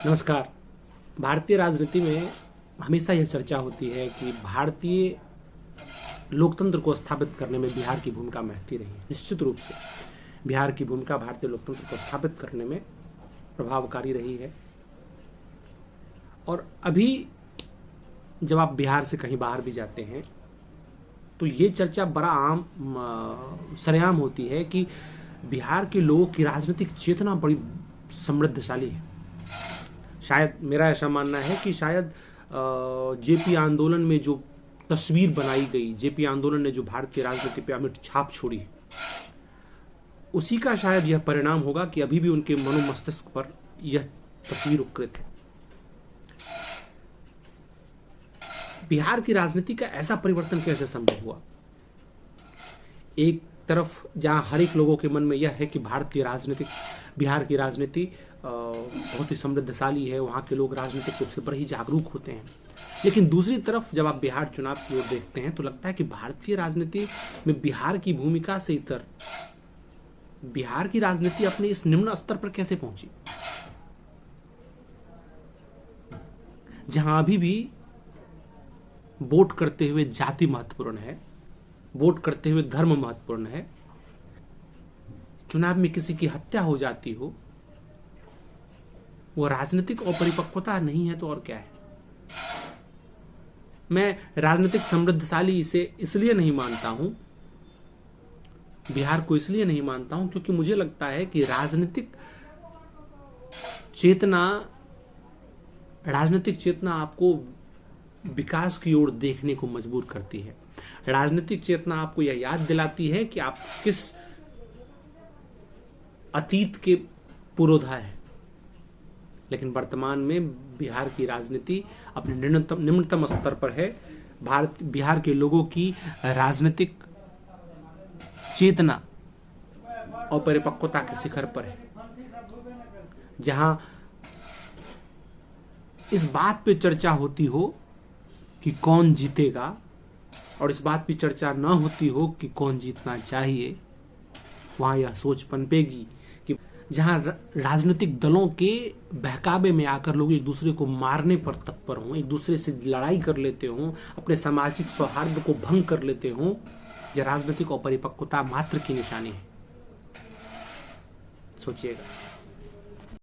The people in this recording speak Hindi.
नमस्कार। भारतीय राजनीति में हमेशा यह चर्चा होती है कि भारतीय लोकतंत्र को स्थापित करने में बिहार की भूमिका महत्वपूर्ण रही है। निश्चित रूप से बिहार की भूमिका भारतीय लोकतंत्र को स्थापित करने में प्रभावकारी रही है। और अभी जब आप बिहार से कहीं बाहर भी जाते हैं तो ये चर्चा बड़ा आम सरेआम होती है कि बिहार के लोगों की राजनीतिक चेतना बड़ी समृद्धशाली है। शायद मेरा ऐसा मानना है कि शायद जेपी आंदोलन में जो तस्वीर बनाई गई, जेपी आंदोलन ने जो भारतीय राजनीति पे अमिट छाप छोड़ी, उसी का शायद यह परिणाम होगा कि अभी भी उनके मनोमस्तिष्क पर यह तस्वीर उक्रित है। बिहार की राजनीति का ऐसा परिवर्तन कैसे संभव हुआ? एक तरफ जहां हर एक लोगों के मन में यह है कि बिहार की राजनीति बहुत ही समृद्धशाली है, वहाँ के लोग राजनीतिक रूप से बड़े ही जागरूक होते हैं, लेकिन दूसरी तरफ जब आप बिहार चुनाव की ओर देखते हैं तो लगता है कि भारतीय राजनीति में बिहार की भूमिका से इतर बिहार की राजनीति अपने इस निम्न स्तर पर कैसे पहुंची, जहां अभी भी वोट करते हुए जाति महत्वपूर्ण है, वोट करते हुए धर्म महत्वपूर्ण है, चुनाव में किसी की हत्या हो जाती हो, वो राजनीतिक अपरिपक्वता नहीं है तो और क्या है? मैं राजनीतिक समृद्धशाली इसे इसलिए नहीं मानता हूं, बिहार को इसलिए नहीं मानता हूं क्योंकि मुझे लगता है कि राजनीतिक चेतना आपको विकास की ओर देखने को मजबूर करती है। राजनीतिक चेतना आपको यह याद दिलाती है कि आप किस अतीत के पुरोधा है। लेकिन वर्तमान में बिहार की राजनीति अपने निम्नतम स्तर पर है। बिहार के लोगों की राजनीतिक चेतना और परिपक्वता के शिखर पर है, जहां इस बात पे चर्चा होती हो कि कौन जीतेगा और इस बात पे चर्चा न होती हो कि कौन जीतना चाहिए, वहां यह सोच पनपेगी कि जहां राजनीतिक दलों के बहकावे में आकर लोग एक दूसरे को मारने पर तत्पर हों, एक दूसरे से लड़ाई कर लेते हों, अपने सामाजिक सौहार्द को भंग कर लेते हों, यह राजनीतिक अपरिपक्वता मात्र की निशानी है। सोचिएगा।